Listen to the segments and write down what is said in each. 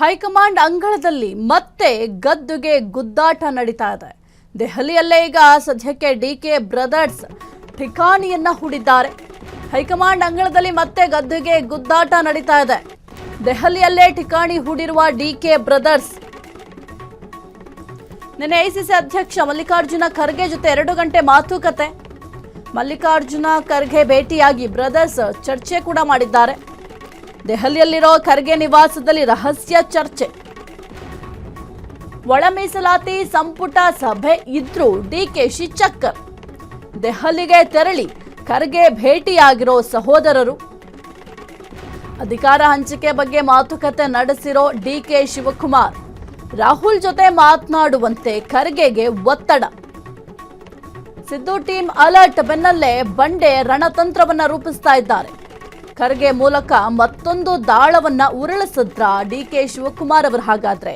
High command ಅಂಗಳದಲ್ಲಿ ಮತ್ತೆ ಗದ್ದುಗೆ ಗುದ್ದಾಟ ನಡೀತಾ ಇದೆ. ದೆಹಲಿಯಲ್ಲೇ ಈಗ ಸದ್ಯಕ್ಕೆ ಡಿಕೆ ಬ್ರದರ್ಸ್ ಠಿಕಾಣಿಯನ್ನ ಹೂಡಿದ್ದಾರೆ. ಹೈಕಮಾಂಡ್ ಅಂಗಳದಲ್ಲಿ ಮತ್ತೆ ಗದ್ದುಗೆ ಗುದ್ದಾಟ ನಡೀತಾ ಇದೆ. ದೆಹಲಿಯಲ್ಲೇ ಠಿಕಾಣಿ ಹೂಡಿರುವ ಡಿಕೆ ಬ್ರದರ್ಸ್ ನಿನ್ನೆ ಐಸಿಸಿ ಅಧ್ಯಕ್ಷ ಮಲ್ಲಿಕಾರ್ಜುನ ಖರ್ಗೆ ಜೊತೆ 2 ಗಂಟೆ ಮಾತುಕತೆ. ಮಲ್ಲಿಕಾರ್ಜುನ ಖರ್ಗೆ ಭೇಟಿಯಾಗಿ ಬ್ರದರ್ಸ್ ಚರ್ಚೆ ಕೂಡ ಮಾಡಿದ್ದಾರೆ. ದೆಹಲಿಯಲ್ಲಿರೋ ಖರ್ಗೆ ನಿವಾಸದಲ್ಲಿ ರಹಸ್ಯ ಚರ್ಚೆ. ಒಳ ಮೀಸಲಾತಿ ಸಂಪುಟ ಸಭೆ ಇದ್ರೂ ಡಿಕೆಶಿ ಚಕ್ಕರ್. ದೆಹಲಿಗೆ ತೆರಳಿ ಖರ್ಗೆ ಭೇಟಿಯಾಗಿರೋ ಸಹೋದರರು. ಅಧಿಕಾರ ಹಂಚಿಕೆ ಬಗ್ಗೆ ಮಾತುಕತೆ ನಡೆಸಿರೋ ಡಿಕೆ ಶಿವಕುಮಾರ್ ರಾಹುಲ್ ಜೊತೆ ಮಾತನಾಡುವಂತೆ ಖರ್ಗೆಗೆ ಒತ್ತಡ. ಸಿದ್ದು ಟೀಮ್ ಅಲರ್ಟ್ ಬೆನ್ನಲ್ಲೇ ಬಂಡೆ ರಣತಂತ್ರವನ್ನ ರೂಪಿಸ್ತಾ ಇದ್ದಾರೆ. ಖರ್ಗೆ ಮೂಲಕ ಮತ್ತೊಂದು ದಾಳವನ್ನ ಉರುಳಿಸಿದ್ರ ಡಿಕೆ ಶಿವಕುಮಾರ್ ಅವರು. ಹಾಗಾದ್ರೆ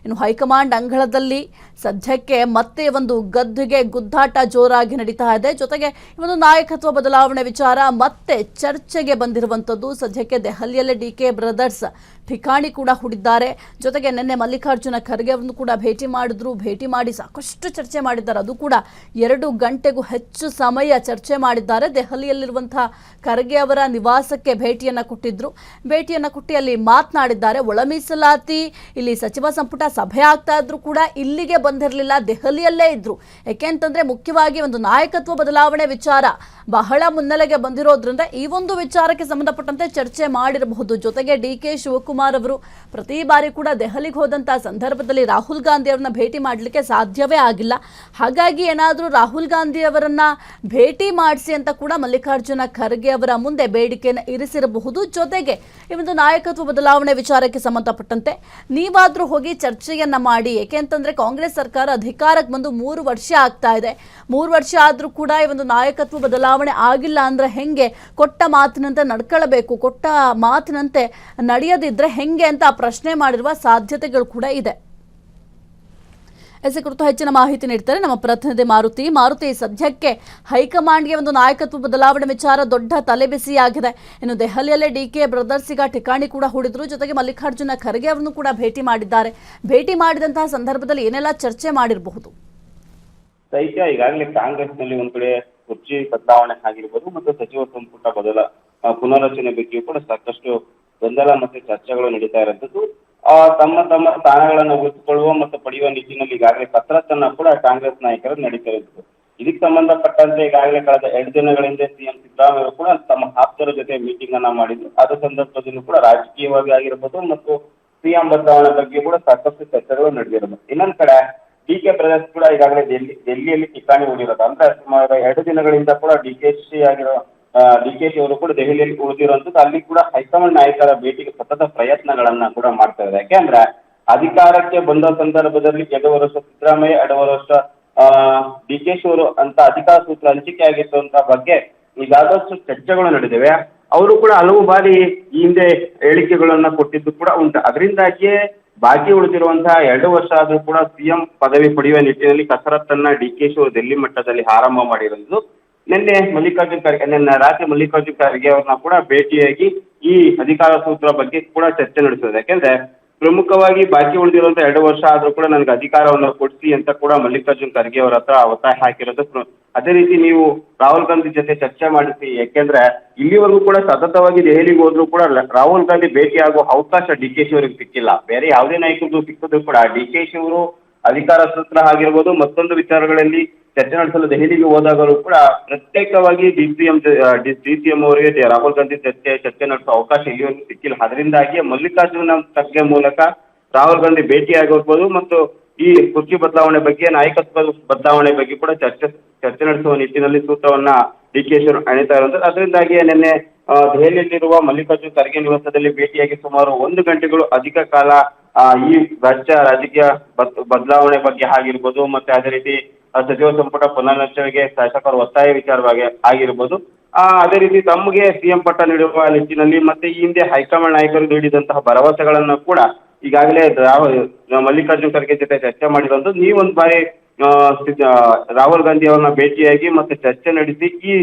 ಇನ್ನು ಹೈಕಮಾಂಡ್ ಅಂಗಳದಲ್ಲಿ ಸದ್ಯಕ್ಕೆ ಮತ್ತೆ ಒಂದು ಗದ್ದುಗೆ ಗುದ್ದಾಟ ಜೋರಾಗಿ ನಡೀತಾ ಇದೆ. ಜೊತೆಗೆ ಒಂದು ನಾಯಕತ್ವ ಬದಲಾವಣೆ ವಿಚಾರ ಮತ್ತೆ ಚರ್ಚೆಗೆ ಬಂದಿರುವಂತದ್ದು. ಸದ್ಯಕ್ಕೆ ದೆಹಲಿಯಲ್ಲೇ ಡಿಕೆ ಬ್ರದರ್ಸ್ ಠಿಕಾಣಿ ಕೂಡ ಹೂಡಿದ್ದಾರೆ. ಜೊತೆಗೆ ನಿನ್ನೆ ಮಲ್ಲಿಕಾರ್ಜುನ ಖರ್ಗೆ ಅವರನ್ನು ಕೂಡ ಭೇಟಿ ಮಾಡಿದ್ರು. ಭೇಟಿ ಮಾಡಿ ಸಾಕಷ್ಟು ಚರ್ಚೆ ಮಾಡಿದ್ದಾರೆ. ಅದು ಕೂಡ 2 ಗಂಟೆಗೂ ಹೆಚ್ಚು ಸಮಯ ಚರ್ಚೆ ಮಾಡಿದ್ದಾರೆ. ದೆಹಲಿಯಲ್ಲಿರುವಂತಹ ಖರ್ಗೆ ಅವರ ನಿವಾಸಕ್ಕೆ ಭೇಟಿಯನ್ನ ಕೊಟ್ಟಿದ್ರು. ಭೇಟಿಯನ್ನ ಕೊಟ್ಟು ಅಲ್ಲಿ ಮಾತನಾಡಿದ್ದಾರೆ. ಒಳ ಮೀಸಲಾತಿ ಇಲ್ಲಿ ಸಚಿವ ಸಂಪುಟ ಸಭೆ ಆಗ್ತಾ ಇದ್ರು ಕೂಡ ಇಲ್ಲಿಗೆ ಬಂದಿರಲಿಲ್ಲ, ದೆಹಲಿಯಲ್ಲೇ ಇದ್ರು. ಯಾಕೆಂತಂದ್ರೆ ಮುಖ್ಯವಾಗಿ ಒಂದು ನಾಯಕತ್ವ ಬದಲಾವಣೆ ವಿಚಾರ ಬಹಳ ಮುನ್ನೆಲೆಗೆ ಬಂದಿರೋದ್ರಿಂದ ಈ ಒಂದು ವಿಚಾರಕ್ಕೆ ಸಂಬಂಧಪಟ್ಟಂತೆ ಚರ್ಚೆ ಮಾಡಿರಬಹುದು. ಜೊತೆಗೆ ಡಿಕೆ ಶಿವಕುಮಾರ್ ಅವರು ಪ್ರತಿ ಬಾರಿ ಕೂಡ ದೆಹಲಿಗೆ ಹೋದಂತಹ ಸಂದರ್ಭದಲ್ಲಿ ರಾಹುಲ್ ಗಾಂಧಿ ಅವರನ್ನ ಭೇಟಿ ಮಾಡಲಿಕ್ಕೆ ಸಾಧ್ಯವೇ ಆಗಿಲ್ಲ. ಹಾಗಾಗಿ ಏನಾದರೂ ರಾಹುಲ್ ಗಾಂಧಿ ಅವರನ್ನ ಭೇಟಿ ಮಾಡಿಸಿ ಅಂತ ಕೂಡ ಮಲ್ಲಿಕಾರ್ಜುನ ಖರ್ಗೆ ಅವರ ಮುಂದೆ ಬೇಡಿಕೆಯನ್ನು ಇರಿಸಿರಬಹುದು. ಜೊತೆಗೆ ಈ ಒಂದು ನಾಯಕತ್ವ ಬದಲಾವಣೆ ವಿಚಾರಕ್ಕೆ ಸಂಬಂಧಪಟ್ಟಂತೆ ನೀವಾದ್ರೂ ಹೋಗಿ ಚರ್ಚೆಯನ್ನ ಮಾಡಿ. ಏಕೆಂತಂದ್ರೆ ಕಾಂಗ್ರೆಸ್ ಸರ್ಕಾರ ಅಧಿಕಾರಕ್ಕೆ ಬಂದು 3 ವರ್ಷ ಆಗ್ತಾ ಇದೆ. 3 ವರ್ಷ ಆದ್ರೂ ಕೂಡ ಈ ಒಂದು ನಾಯಕತ್ವ ಬದಲಾವಣೆ ಆಗಿಲ್ಲ ಅಂದ್ರೆ ಹೆಂಗೆ? ಕೊಟ್ಟ ಮಾತಿನಂತೆ ನಡ್ಕೊಳ್ಬೇಕು, ಕೊಟ್ಟ ಮಾತಿನಂತೆ ನಡೆಯದಿದ್ರೆ ಹೆಂಗೆ ಅಂತ ಪ್ರಶ್ನೆ ಮಾಡಿರುವ ಸಾಧ್ಯತೆಗಳು ಕೂಡ ಇದೆ. ಎಸ್ ಕುರಿತು ಹೆಚ್ಚಿನ ಮಾಹಿತಿ ನೀಡ್ತಾರೆ ನಮ್ಮ ಪ್ರತಿನಿಧಿ ಮಾರುತಿ. ಸದ್ಯಕ್ಕೆ ಹೈಕಮಾಂಡ್ಗೆ ಒಂದು ನಾಯಕತ್ವ ಬದಲಾವಣೆ ವಿಚಾರ ದೊಡ್ಡ ತಲೆಬಿಸಿಯಾಗಿದೆ. ಇನ್ನು ದೆಹಲಿಯಲ್ಲೇ ಡಿಕೆ ಬ್ರದರ್ಸ್ ಈಗ ಠಿಕಾಣಿ ಕೂಡ ಹೂಡಿದ್ರು. ಜೊತೆಗೆ ಮಲ್ಲಿಕಾರ್ಜುನ ಖರ್ಗೆ ಅವರನ್ನು ಕೂಡ ಭೇಟಿ ಮಾಡಿದ್ದಾರೆ. ಭೇಟಿ ಮಾಡಿದಂತಹ ಸಂದರ್ಭದಲ್ಲಿ ಏನೆಲ್ಲ ಚರ್ಚೆ ಮಾಡಿರಬಹುದು? ಈಗಾಗಲೇ ಕಾಂಗ್ರೆಸ್ನಲ್ಲಿ ಒಂದ್ ಕಡೆ ಕುರ್ಚಿ ಬದಲಾವಣೆ ಆಗಿರ್ಬೋದು ಮತ್ತು ಸಚಿವ ಸಂಪುಟ ಪುನರ್ರಚನೆ ಬಗ್ಗೆಯೂ ಕೂಡ ಸಾಕಷ್ಟು ಗೊಂದಲ ಮತ್ತು ಚರ್ಚೆಗಳು ನಡೀತಾ ಇರುವಂತದ್ದು. ತಮ್ಮ ಸ್ಥಾನಗಳನ್ನು ಉಳಿಸಿಕೊಳ್ಳುವ ಮತ್ತು ಪಡೆಯುವ ನಿಟ್ಟಿನಲ್ಲಿ ಈಗಾಗಲೇ ಕಸರತ್ತನ್ನ ಕೂಡ ಕಾಂಗ್ರೆಸ್ ನಾಯಕರು ನಡೀತಾ ಇದ್ರು. ಇದಕ್ಕೆ ಸಂಬಂಧಪಟ್ಟಂತೆ ಈಗಾಗಲೇ ಕಳೆದ 2 ದಿನಗಳಿಂದ ಸಿಎಂ ಸಿದ್ದರಾಮಯ್ಯ ಕೂಡ ತಮ್ಮ ಆಪ್ತರ ಜೊತೆ ಮೀಟಿಂಗ್ ಅನ್ನ ಮಾಡಿದ್ರು. ಅದ ಸಂದರ್ಭದಲ್ಲೂ ಕೂಡ ರಾಜಕೀಯವಾಗಿ ಆಗಿರ್ಬೋದು ಮತ್ತು ಸಿಎಂ ಬದಲಾವಣೆ ಬಗ್ಗೆ ಕೂಡ ಸಾಕಷ್ಟು ಚರ್ಚೆಗಳು ನಡೆದಿರೋದು. ಇನ್ನೊಂದ್ ಕಡೆ ಡಿಕೆ ಬ್ರದರ್ಸ್ ಕೂಡ ಈಗಾಗಲೇ ಡೆಲ್ಲಿಯಲ್ಲಿ ಠಿಕಾಣಿ ಹೂಡಿರೋದು. ಅಂದ್ರೆ ಸುಮಾರು 2 ದಿನಗಳಿಂದ ಕೂಡ ಡಿಕೆಶಿ ಅವರು ಕೂಡ ದೆಹಲಿಯಲ್ಲಿ ಉಳಿದಿರುವಂತದ್ದು. ಅಲ್ಲಿ ಕೂಡ ಹೈಕಮಾಂಡ್ ನಾಯಕರ ಭೇಟಿಗೆ ಸತತ ಪ್ರಯತ್ನಗಳನ್ನ ಕೂಡ ಮಾಡ್ತಾ ಇದೆ. ಯಾಕೆಂದ್ರೆ ಅಧಿಕಾರಕ್ಕೆ ಬಂದ ಸಂದರ್ಭದಲ್ಲಿ 2 ವರ್ಷ ಸಿದ್ದರಾಮಯ್ಯ, 2 ವರ್ಷ ಡಿಕೆಶಿ ಅವರು ಅಂತ ಅಧಿಕಾರ ಸೂತ್ರ ಹಂಚಿಕೆ ಆಗಿರುವಂತ ಬಗ್ಗೆ ಈಗಾದಷ್ಟು ಚರ್ಚೆಗಳು ನಡೆದಿವೆ. ಅವರು ಕೂಡ ಹಲವು ಬಾರಿ ಈ ಹಿಂದೆ ಹೇಳಿಕೆಗಳನ್ನ ಕೊಟ್ಟಿದ್ದು ಕೂಡ ಉಂಟು. ಅದರಿಂದಾಗಿಯೇ ಬಾಕಿ ಉಳಿದಿರುವಂತಹ 2 ವರ್ಷ ಆದ್ರೂ ಕೂಡ ಸಿಎಂ ಪದವಿ ಪಡೆಯುವ ನಿಟ್ಟಿನಲ್ಲಿ ಕಸರತ್ತನ್ನ ಡಿಕೆಶಿ ಅವರು ಡೆಲ್ಲಿ ಮಟ್ಟದಲ್ಲಿ ಆರಂಭ ಮಾಡಿರೋದು. ನಿನ್ನೆ ರಾತ್ರಿ ಮಲ್ಲಿಕಾರ್ಜುನ ಖರ್ಗೆ ಅವ್ರನ್ನ ಕೂಡ ಭೇಟಿಯಾಗಿ ಈ ಅಧಿಕಾರ ಸೂತ್ರ ಬಗ್ಗೆ ಕೂಡ ಚರ್ಚೆ ನಡೆಸಿದೆ. ಯಾಕೆಂದ್ರೆ ಪ್ರಮುಖವಾಗಿ ಬಾಕಿ ಉಳಿದಿರುವಂತಹ 2 ವರ್ಷ ಆದ್ರೂ ಕೂಡ ನನಗೆ ಅಧಿಕಾರವನ್ನು ಕೊಡಿಸಿ ಅಂತ ಕೂಡ ಮಲ್ಲಿಕಾರ್ಜುನ ಖರ್ಗೆ ಅವರ ಹತ್ರ ಒತ್ತಾಯ ಹಾಕಿರೋದು. ಅದೇ ರೀತಿ ನೀವು ರಾಹುಲ್ ಗಾಂಧಿ ಜೊತೆ ಚರ್ಚೆ ಮಾಡಿಸಿ. ಯಾಕೆಂದ್ರೆ ಇಲ್ಲಿವರೆಗೂ ಕೂಡ ಸತತವಾಗಿ ದೆಹಲಿಗೆ ಹೋದ್ರು ಕೂಡ ರಾಹುಲ್ ಗಾಂಧಿ ಭೇಟಿ ಆಗುವ ಅವಕಾಶ ಡಿಕೆಶಿ ಅವರಿಗೆ ಸಿಕ್ಕಿಲ್ಲ. ಬೇರೆ ಯಾವುದೇ ನಾಯಕರು ಸಿಕ್ಕಿದ್ರು ಕೂಡ ಡಿಕೆಶಿ ಅವರು ಅಧಿಕಾರ ಸೂತ್ರ ಆಗಿರ್ಬೋದು ಮತ್ತೊಂದು ವಿಚಾರಗಳಲ್ಲಿ ಚರ್ಚೆ ನಡೆಸಲು ದೆಹಲಿಗೆ ಹೋದಾಗಲೂ ಕೂಡ ಪ್ರತ್ಯೇಕವಾಗಿ ಡಿಸಿಎಂ ಅವರಿಗೆ ರಾಹುಲ್ ಗಾಂಧಿ ಚರ್ಚೆ ನಡೆಸುವ ಅವಕಾಶ ಇಲ್ಲಿವರೆಗೂ ಸಿಕ್ಕಿಲ್ಲ. ಅದರಿಂದಾಗಿ ಮಲ್ಲಿಕಾರ್ಜುನ ಖರ್ಗೆ ಮೂಲಕ ರಾಹುಲ್ ಗಾಂಧಿ ಭೇಟಿ ಆಗಿರ್ಬೋದು ಮತ್ತು ಈ ಕುರ್ಚಿ ಬದಲಾವಣೆ ಬಗ್ಗೆ, ನಾಯಕತ್ವ ಬದಲಾವಣೆ ಬಗ್ಗೆ ಕೂಡ ಚರ್ಚೆ ನಡೆಸುವ ನಿಟ್ಟಿನಲ್ಲಿ ಸೂತ್ರವನ್ನ ಡಿಕೆಶಿ ಅವರು ಅಣಿತಾ ಇರುವಂತದ್ದು. ಅದರಿಂದಾಗಿ ನಿನ್ನೆ ದೆಹಲಿಯಲ್ಲಿರುವ ಮಲ್ಲಿಕಾರ್ಜುನ ಖರ್ಗೆ ನಿವಾಸದಲ್ಲಿ ಭೇಟಿಯಾಗಿ ಸುಮಾರು 1 ಗಂಟೆಗಳು ಅಧಿಕ ಕಾಲ ಈ ರಾಜಕೀಯ ಬದಲಾವಣೆ ಬಗ್ಗೆ ಆಗಿರ್ಬೋದು ಮತ್ತೆ ಅದೇ ರೀತಿ ಸಚಿವ ಸಂಪುಟ ಪುನರ್ರಚನೆಗೆ ಶಾಸಕರು ಒತ್ತಾಯ ವಿಚಾರವಾಗಿ ಆಗಿರ್ಬೋದು, ಅದೇ ರೀತಿ ತಮಗೆ ಸಿಎಂ ಪಟ್ಟ ನೀಡುವ ನಿಟ್ಟಿನಲ್ಲಿ ಮತ್ತೆ ಈ ಹಿಂದೆ ಹೈಕಮಾಂಡ್ ನಾಯಕರು ನೀಡಿದಂತಹ ಭರವಸೆಗಳನ್ನು ಕೂಡ ಈಗಾಗಲೇ ಮಲ್ಲಿಕಾರ್ಜುನ ಖರ್ಗೆ ಜೊತೆ ಚರ್ಚೆ ಮಾಡಿರುವಂತದ್ದು. ನೀವೊಂದು ಬಾರಿ ರಾಹುಲ್ ಗಾಂಧಿ ಅವರನ್ನ ಭೇಟಿಯಾಗಿ ಮತ್ತೆ ಚರ್ಚೆ ನಡೆಸಿ ಈ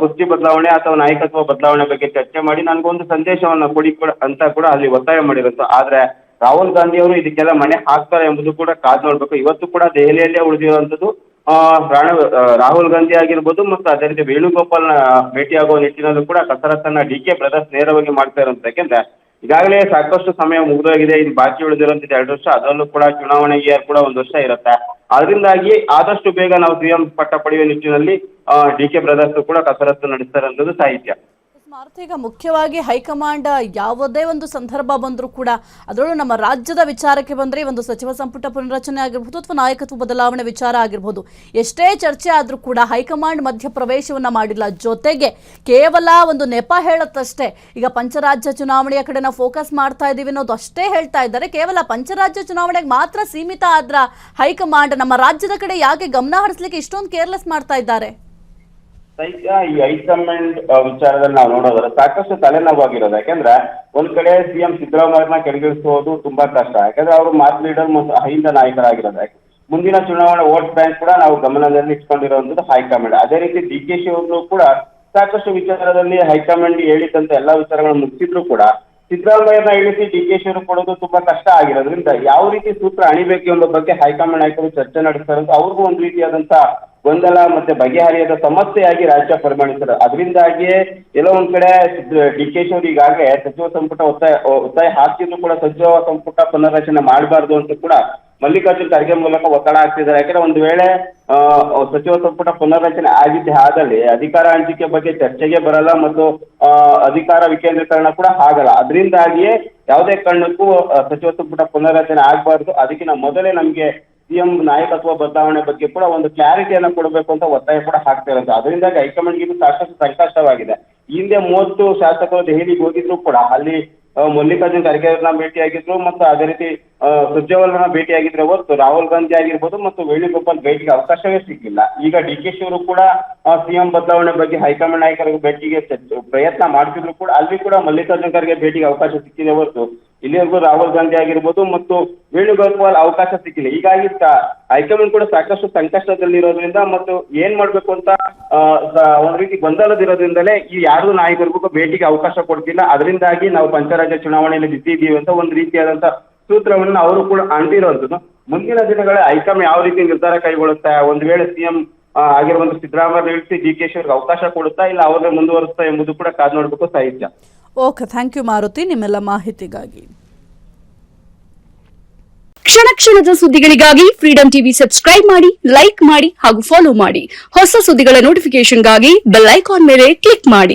ಕುರ್ಚಿ ಬದಲಾವಣೆ ಅಥವಾ ನಾಯಕತ್ವ ಬದಲಾವಣೆ ಬಗ್ಗೆ ಚರ್ಚೆ ಮಾಡಿ ನನಗೊಂದು ಸಂದೇಶವನ್ನ ಕೊಡಿ ಅಂತ ಕೂಡ ಅಲ್ಲಿ ಒತ್ತಾಯ ಮಾಡಿರುತ್ತೆ. ಆದ್ರೆ ರಾಹುಲ್ ಗಾಂಧಿ ಅವರು ಇದಕ್ಕೆಲ್ಲ ಮಣೆ ಹಾಕ್ತಾರೆ ಎಂಬುದು ಕೂಡ ಕಾದು ನೋಡ್ಬೇಕು. ಇವತ್ತು ಕೂಡ ದೆಹಲಿಯಲ್ಲೇ ಉಳಿದಿರುವಂತದ್ದು ರಾಹುಲ್ ಗಾಂಧಿ ಆಗಿರ್ಬೋದು ಮತ್ತು ಅದೇ ರೀತಿ ವೇಣುಗೋಪಾಲ್ ಭೇಟಿಯಾಗುವ ನಿಟ್ಟಿನಲ್ಲೂ ಕೂಡ ಕಸರತ್ತನ್ನ ಡಿ.ಕೆ ಬ್ರದರ್ಸ್ ನೇರವಾಗಿ ಮಾಡ್ತಾ ಇರುವಂತ. ಯಾಕೆಂದ್ರೆ ಈಗಾಗಲೇ ಸಾಕಷ್ಟು ಸಮಯ ಮುಗಿದೋಗಿದೆ, ಇದು ಬಾಕಿ ಉಳಿದಿರುವಂತದ್ದು 2 ವರ್ಷ, ಅದರಲ್ಲೂ ಕೂಡ ಚುನಾವಣೆಗೆ ಕೂಡ 1 ವರ್ಷ ಇರುತ್ತೆ. ಅದರಿಂದಾಗಿ ಆದಷ್ಟು ಬೇಗ ನಾವು ಸಿಎಂ ಪಟ್ಟ ಪಡೆಯುವ ನಿಟ್ಟಿನಲ್ಲಿ ಡಿ.ಕೆ ಬ್ರದರ್ಸ್ ಕೂಡ ಕಸರತ್ತು ನಡೆಸ್ತಾರೆ ಅನ್ನೋದು ಸಾಹಿತ್ಯ. ಮಾರುತಿ, ಈಗ ಮುಖ್ಯವಾಗಿ ಹೈಕಮಾಂಡ್ ಯಾವುದೇ ಒಂದು ಸಂದರ್ಭ ಬಂದರೂ ಕೂಡ ಅದರಲ್ಲೂ ನಮ್ಮ ರಾಜ್ಯದ ವಿಚಾರಕ್ಕೆ ಬಂದರೆ ಒಂದು ಸಚಿವ ಸಂಪುಟ ಪುನರಚನೆ ಆಗಿರ್ಬೋದು ಅಥವಾ ನಾಯಕತ್ವ ಬದಲಾವಣೆ ವಿಚಾರ ಆಗಿರ್ಬೋದು, ಎಷ್ಟೇ ಚರ್ಚೆ ಆದರೂ ಕೂಡ ಹೈಕಮಾಂಡ್ ಮಧ್ಯಪ್ರವೇಶವನ್ನ ಮಾಡಿಲ್ಲ. ಜೊತೆಗೆ ಕೇವಲ ಒಂದು ನೆಪ ಹೇಳುತ್ತಷ್ಟೇ. ಈಗ ಪಂಚರಾಜ್ಯ ಚುನಾವಣೆಯ ಕಡೆ ನಾವು ಫೋಕಸ್ ಮಾಡ್ತಾ ಇದ್ದೀವಿ ಅನ್ನೋದು ಅಷ್ಟೇ ಹೇಳ್ತಾ ಇದ್ದಾರೆ. ಕೇವಲ ಪಂಚರಾಜ್ಯ ಚುನಾವಣೆಗೆ ಮಾತ್ರ ಸೀಮಿತ ಆದ್ರ ಹೈಕಮಾಂಡ್ ನಮ್ಮ ರಾಜ್ಯದ ಕಡೆ ಯಾಕೆ ಗಮನ ಹರಿಸಲಿಕ್ಕೆ ಇಷ್ಟೊಂದು ಕೇರ್ಲೆಸ್ ಮಾಡ್ತಾ ಇದ್ದಾರೆ? ಈ ಹೈಕಮಾಂಡ್ ವಿಚಾರದಲ್ಲಿ ನಾವು ನೋಡೋದ್ರೆ ಸಾಕಷ್ಟು ತಲೆನೋವಾಗಿರೋದು. ಯಾಕಂದ್ರೆ ಒಂದ್ ಕಡೆ ಸಿಎಂ ಸಿದ್ದರಾಮಯ್ಯನ ಕೆಳಗಿಳಿಸುವುದು ತುಂಬಾ ಕಷ್ಟ. ಯಾಕಂದ್ರೆ ಅವರು ಮಾಸ್ ಲೀಡರ್ ಮತ್ತು ಅಹಿಂದ ನಾಯಕರಾಗಿರೋದು. ಮುಂದಿನ ಚುನಾವಣೆ ವೋಟ್ ಬ್ಯಾಂಕ್ ಕೂಡ ನಾವು ಗಮನದಲ್ಲಿ ಇಟ್ಕೊಂಡಿರುವಂತದ್ದು ಹೈಕಮಾಂಡ್. ಅದೇ ರೀತಿ ಡಿ.ಕೆ ಶಿ ಅವರು ಕೂಡ ಸಾಕಷ್ಟು ವಿಚಾರದಲ್ಲಿ ಹೈಕಮಾಂಡ್ ಹೇಳಿದಂತ ಎಲ್ಲಾ ವಿಚಾರಗಳನ್ನು ಮುಗಿಸಿದ್ರು ಕೂಡ ಸಿದ್ದರಾಮಯ್ಯನ ಇಳಿಸಿ ಡಿ.ಕೆ ಶಿ ಅವರು ಕೊಡೋದು ತುಂಬಾ ಕಷ್ಟ ಆಗಿರೋದ್ರಿಂದ ಯಾವ ರೀತಿ ಸೂತ್ರ ಅಣಿಬೇಕು ಎಂಬ ಬಗ್ಗೆ ಹೈಕಮಾಂಡ್ ನಾಯಕರು ಚರ್ಚೆ ನಡೆಸ್ತಾರೆ ಅಂತ ಅವ್ರಿಗೂ ಒಂದು ರೀತಿಯಾದಂತ ಗೊಂದಲ ಮತ್ತೆ ಬಗೆಹರಿಯದ ಸಮಸ್ಯೆಯಾಗಿ ರಾಜ್ಯ ಪರಿಗಣಿಸಿದ್ದಾರೆ. ಅದರಿಂದಾಗಿಯೇ ಎಲ್ಲೋ ಒಂದ್ ಕಡೆ ಡಿ.ಕೆ ಶಿ ಅವರು ಈಗಾಗಲೇ ಸಚಿವ ಸಂಪುಟ ಒತ್ತಾಯ ಹಾಕಿದ್ರು ಕೂಡ ಸಚಿವ ಸಂಪುಟ ಪುನರ್ರಚನೆ ಮಾಡಬಾರ್ದು ಅಂತ ಕೂಡ ಮಲ್ಲಿಕಾರ್ಜುನ್ ಖರ್ಗೆ ಮೂಲಕ ಒತ್ತಡ ಹಾಕ್ತಿದ್ದಾರೆ. ಯಾಕಂದ್ರೆ ಒಂದು ವೇಳೆ ಸಚಿವ ಸಂಪುಟ ಪುನರ್ರಚನೆ ಆದಲ್ಲಿ ಅಧಿಕಾರ ಹಂಚಿಕೆ ಬಗ್ಗೆ ಚರ್ಚೆಗೆ ಬರಲ್ಲ ಮತ್ತು ಅಧಿಕಾರ ವಿಕೇಂದ್ರೀಕರಣ ಕೂಡ ಆಗಲ್ಲ. ಅದರಿಂದಾಗಿಯೇ ಯಾವುದೇ ಕಾರಣಕ್ಕೂ ಸಚಿವ ಸಂಪುಟ ಪುನರ್ರಚನೆ ಆಗಬಾರ್ದು. ಅದಕ್ಕಿಂತ ಮೊದಲೇ ನಮಗೆ ಸಿಎಂ ನಾಯಕತ್ವ ಬದಲಾವಣೆ ಬಗ್ಗೆ ಕೂಡ ಒಂದು ಕ್ಲಾರಿಟಿಯನ್ನು ಕೊಡಬೇಕು ಅಂತ ಒತ್ತಾಯ ಕೂಡ ಹಾಕ್ತಾ ಇರೋದು. ಅದರಿಂದಾಗಿ ಹೈಕಮಾಂಡ್ಗೆ ಇದು ಸಾಕಷ್ಟು ಸಂಕಷ್ಟವಾಗಿದೆ. ಹಿಂದೆ 30 ಶಾಸಕರು ದೆಹಲಿಗೆ ಹೋಗಿದ್ರು ಕೂಡ ಅಲ್ಲಿ ಮಲ್ಲಿಕಾರ್ಜುನ್ ಖರ್ಗೆ ಅವ್ರನ್ನ ಭೇಟಿಯಾಗಿದ್ರು ಮತ್ತು ಅದೇ ರೀತಿ ಸುರ್ಜೇವಾಲನ ಭೇಟಿಯಾಗಿದ್ರೆ ಹೊರತು ರಾಹುಲ್ ಗಾಂಧಿ ಆಗಿರ್ಬೋದು ಮತ್ತು ವೇಣುಗೋಪಾಲ್ ಭೇಟಿಗೆ ಅವಕಾಶವೇ ಸಿಕ್ಕಿಲ್ಲ. ಈಗ ಡಿ.ಕೆ ಶಿ ಅವರು ಕೂಡ ಸಿಎಂ ಬದಲಾವಣೆ ಬಗ್ಗೆ ಹೈಕಮಾಂಡ್ ನಾಯಕರ ಭೇಟಿಗೆ ಪ್ರಯತ್ನ ಮಾಡ್ತಿದ್ರು ಕೂಡ ಅಲ್ಲಿ ಕೂಡ ಮಲ್ಲಿಕಾರ್ಜುನ್ ಖರ್ಗೆ ಭೇಟಿಗೆ ಅವಕಾಶ ಸಿಕ್ಕಿದೆ ಹೊರತು ಇಲ್ಲಿವರೆಗೂ ರಾಹುಲ್ ಗಾಂಧಿ ಆಗಿರ್ಬೋದು ಮತ್ತು ವೇಣುಗೋಪಾಲ್ ಅವಕಾಶ ಸಿಕ್ಕಿಲ್ಲ. ಹೀಗಾಗಿ ಹೈಕಮಾಂಡ್ ಕೂಡ ಸಾಕಷ್ಟು ಸಂಕಷ್ಟದಲ್ಲಿರೋದ್ರಿಂದ ಮತ್ತು ಏನ್ ಮಾಡ್ಬೇಕು ಅಂತ ಒಂದ್ ರೀತಿ ಗೊಂದಲದಿರೋದ್ರಿಂದಲೇ ಈ ಯಾರು ನಾಯಕರಿಗೂ ಭೇಟಿಗೆ ಅವಕಾಶ ಕೊಡ್ತಿಲ್ಲ. ಅದರಿಂದಾಗಿ ನಾವು ಪಂಚರಾಜ್ಯ ಚುನಾವಣೆಯಲ್ಲಿ ಬಿದ್ದಿದ್ದೀವಿ ಅಂತ ಒಂದು ರೀತಿಯಾದಂತ ಸೂತ್ರವನ್ನು ಅವರು ಕೂಡ ಅಂಟಿರುವಂಥದ್ದು. ಮುಂದಿನ ದಿನಗಳ ಹೈಕಮಾಂಡ್ ಯಾವ ರೀತಿ ನಿರ್ಧಾರ ಕೈಗೊಳ್ಳುತ್ತಾ, ಒಂದು ವೇಳೆ ಸಿಎಂ ಆಗಿರುವಂತ ಸಿದ್ದರಾಮಯ್ಯ ಇಳಿಸಿ ಡಿ.ಕೆ ಶಿ ಅವ್ರಿಗೆ ಅವಕಾಶ ಕೊಡುತ್ತಾ ಇಲ್ಲ ಅವ್ರನ್ನ ಮುಂದುವರಿಸ್ತಾ ಎಂಬುದು ಕೂಡ ಕಾದು ನೋಡ್ಬೇಕು ಸಾಹಿತ್ಯ. ಓಕೆ, ಥ್ಯಾಂಕ್ ಯು ಮಾರುತಿ ನಿಮ್ಮೆಲ್ಲ ಮಾಹಿತಿಗಾಗಿ. ಕ್ಷಣ ಕ್ಷಣದ ಸುದ್ದಿಗಳಿಗಾಗಿ ಫ್ರೀಡಂ ಟಿವಿ ಸಬ್ಸ್ಕ್ರೈಬ್ ಮಾಡಿ, ಲೈಕ್ ಮಾಡಿ ಹಾಗೂ ಫಾಲೋ ಮಾಡಿ. ಹೊಸ ಸುದ್ದಿಗಳ ನೋಟಿಫಿಕೇಶನ್ಗಾಗಿ ಬೆಲ್ ಐಕಾನ್ ಮೇಲೆ ಕ್ಲಿಕ್ ಮಾಡಿ.